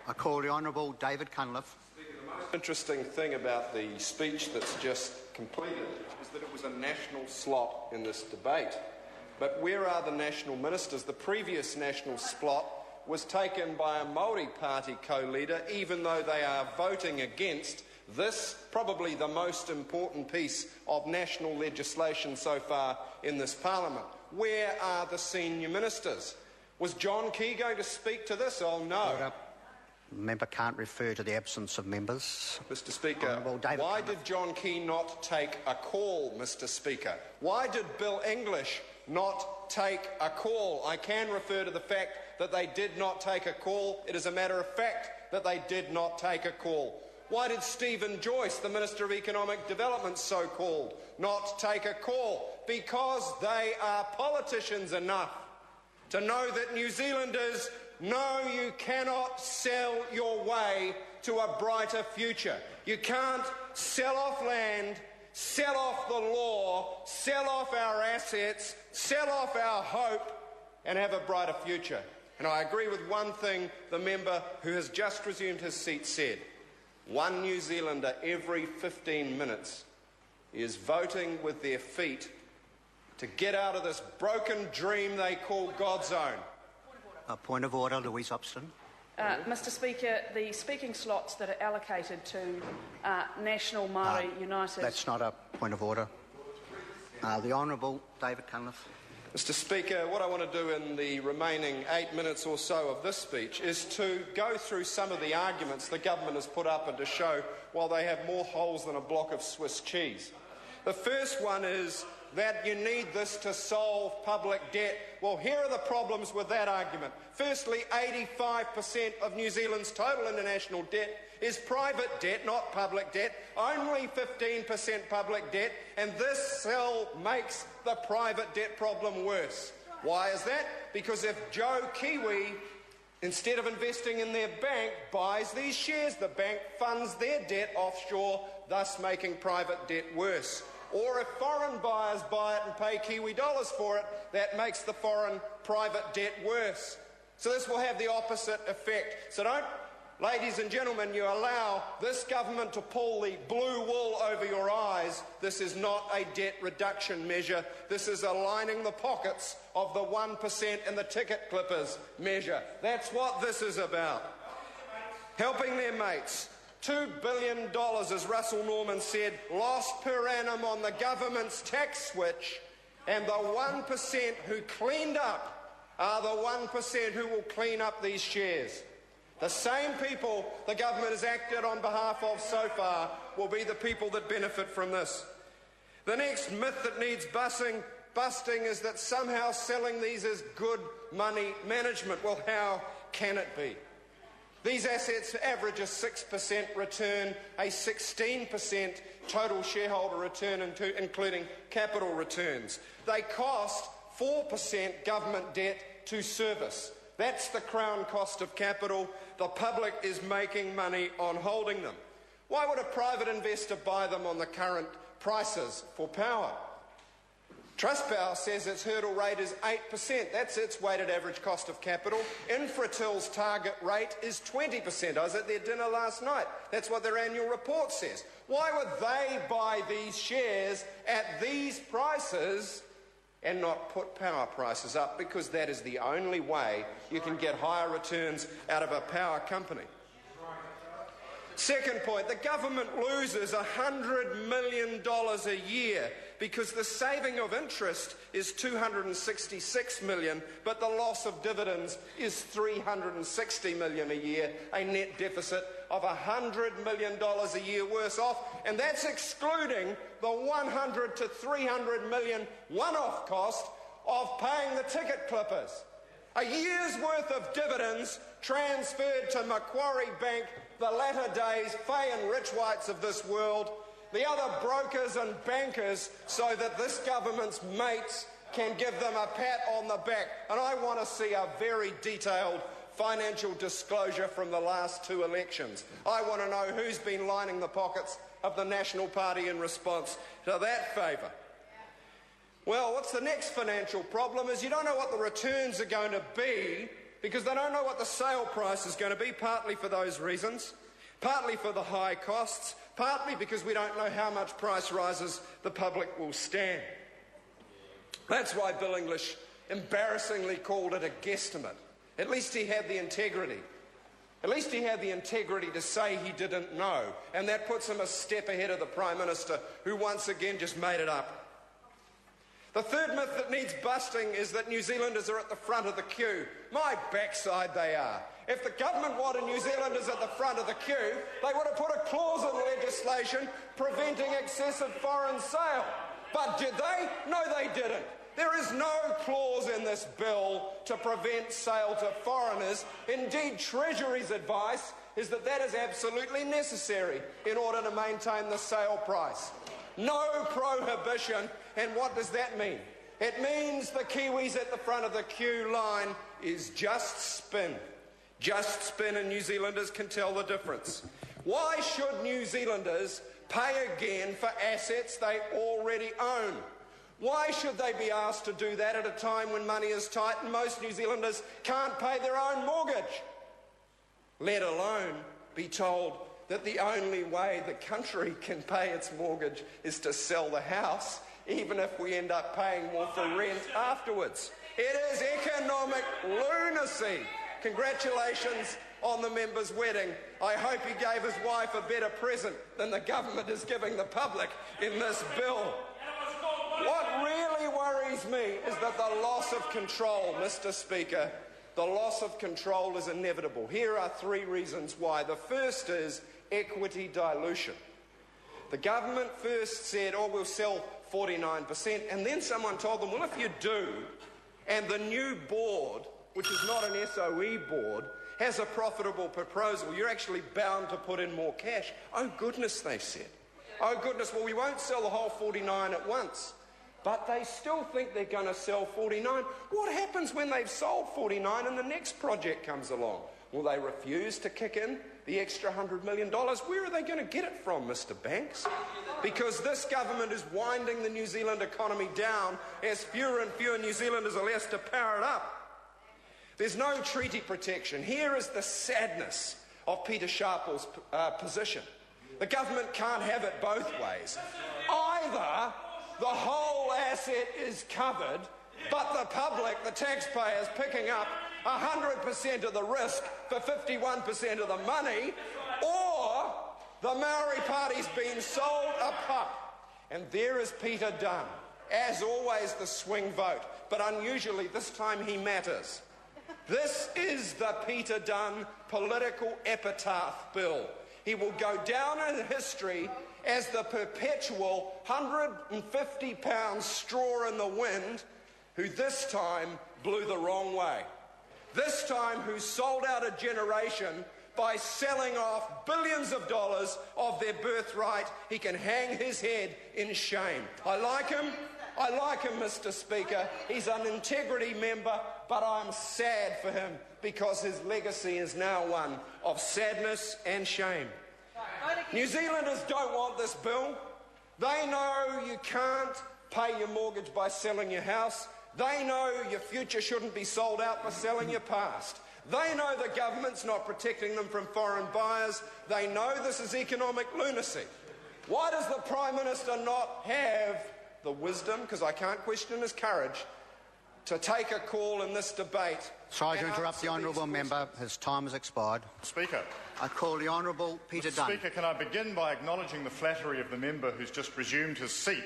I call the Honourable David Cunliffe. The most interesting thing about the speech that's just completed is that it was a national slot in this debate. But where are the national ministers? The previous national slot was taken by a Māori Party co-leader, even though they are voting against this, probably the most important piece of national legislation so far in this Parliament. Where are the senior ministers? Was John Key going to speak to this? Oh, no. The member can't refer to the absence of members. Mr. Speaker, why did John Key not take a call, Mr. Speaker? Why did Bill English not take a call? I can refer to the fact that they did not take a call. It is a matter of fact that they did not take a call. Why did Stephen Joyce, the Minister of Economic Development, so-called, not take a call? Because they are politicians enough to know that New Zealanders know you cannot sell your way to a brighter future. You can't sell off land, sell off the law, sell off our assets, sell off our hope and have a brighter future. And I agree with one thing the member who has just resumed his seat said. One New Zealander every 15 minutes is voting with their feet to get out of this broken dream they call God's own. Point of order, Louise Upston. Mr. Speaker, the speaking slots that are allocated to National Māori United... That's not a point of order. The Honourable David Cunliffe. Mr. Speaker, what I want to do in the remaining 8 minutes or so of this speech is to go through some of the arguments the government has put up and to show why they have more holes than a block of Swiss cheese. The first one is that you need this to solve public debt. Well, here are the problems with that argument. Firstly, 85% of New Zealand's total international debt is private debt, not public debt. Only 15% public debt, and this still makes the private debt problem worse. Why is that? Because if Joe Kiwi, instead of investing in their bank, buys these shares, the bank funds their debt offshore, thus making private debt worse. Or if foreign buyers buy it and pay Kiwi dollars for it, that makes the foreign private debt worse. So this will have the opposite effect. So don't, ladies and gentlemen, you allow this government to pull the blue wool over your eyes. This is not a debt reduction measure. This is aligning the pockets of the 1% and the ticket clippers measure. That's what this is about. Helping their mates. $2 billion, as Russell Norman said, lost per annum on the government's tax switch, and the 1% who cleaned up are the 1% who will clean up these shares. The same people the government has acted on behalf of so far will be the people that benefit from this. The next myth that needs busting is that somehow selling these is good money management. Well, how can it be? These assets average a 6% return, a 16% total shareholder return, including capital returns. They cost 4% government debt to service. That's the Crown cost of capital. The public is making money on holding them. Why would a private investor buy them on the current prices for power? Trustpower says its hurdle rate is 8%. That's its weighted average cost of capital. Infratil's target rate is 20%. I was at their dinner last night. That's what their annual report says. Why would they buy these shares at these prices and not put power prices up? Because that is the only way you can get higher returns out of a power company. Second point, the government loses $100 million a year because the saving of interest is $266 million, but the loss of dividends is $360 million a year, a net deficit of $100 million a year worse off, and that's excluding the $100 to $300 million one-off cost of paying the ticket clippers. A year's worth of dividends transferred to Macquarie Bank, the latter days Fay and Richwhites of this world, the other brokers and bankers, so that this government's mates can give them a pat on the back. And I want to see a very detailed financial disclosure from the last two elections. I want to know who's been lining the pockets of the National Party in response to that favour. Well, what's the next financial problem is you don't know what the returns are going to be because they don't know what the sale price is going to be, partly for those reasons, partly for the high costs, partly because we don't know how much price rises the public will stand. That's why Bill English embarrassingly called it a guesstimate. At least he had the integrity. At least he had the integrity to say he didn't know, and that puts him a step ahead of the Prime Minister, who once again just made it up. The third myth that needs busting is that New Zealanders are at the front of the queue. My backside they are. If the government wanted New Zealanders at the front of the queue, they would have put a clause in legislation preventing excessive foreign sale. But did they? No, they didn't. There is no clause in this bill to prevent sale to foreigners. Indeed, Treasury's advice is that that is absolutely necessary in order to maintain the sale price. No prohibition. And what does that mean? It means the Kiwis at the front of the queue line is just spin. Just spin, and New Zealanders can tell the difference. Why should New Zealanders pay again for assets they already own? Why should they be asked to do that at a time when money is tight and most New Zealanders can't pay their own mortgage? Let alone be told that the only way the country can pay its mortgage is to sell the house, even if we end up paying more for rent afterwards. It is economic lunacy. Congratulations on the member's wedding. I hope he gave his wife a better present than the government is giving the public in this bill. What really worries me is that the loss of control, Mr. Speaker, the loss of control is inevitable. Here are three reasons why. The first is equity dilution. The government first said, oh, we'll sell 49%, and then someone told them, well, if you do, and the new board, which is not an SOE board, has a profitable proposal, you're actually bound to put in more cash. Oh, goodness, they said. Oh, goodness, well, we won't sell the whole 49 at once. But they still think they're going to sell 49. What happens when they've sold 49 and the next project comes along? Will they refuse to kick in the extra $100 million? Where are they going to get it from, Mr. Banks? Because this government is winding the New Zealand economy down as fewer and fewer New Zealanders are left to power it up. There's no treaty protection. Here is the sadness of Peter Sharple's position. The government can't have it both ways. Either the whole asset is covered, but the public, the taxpayers, picking up 100% of the risk for 51% of the money, or the Maori Party's been sold a pup. And there is Peter Dunn, as always the swing vote, but unusually this time he matters. This is the Peter Dunn political epitaph bill. He will go down in history as the perpetual 150-pound straw in the wind who this time blew the wrong way. This time who sold out a generation by selling off billions of dollars of their birthright. He can hang his head in shame. I like him, Mr. Speaker. He's an integrity member, but I'm sad for him because his legacy is now one of sadness and shame. New Zealanders don't want this bill. They know you can't pay your mortgage by selling your house. They know your future shouldn't be sold out by selling your past. They know the government's not protecting them from foreign buyers. They know this is economic lunacy. Why does the Prime Minister not have the wisdom, because I can't question his courage, to take a call in this debate? Sorry to interrupt the honourable member. His time has expired. Speaker. I call the Honourable Peter Dunn. Speaker, can I begin by acknowledging the flattery of the member who's just resumed his seat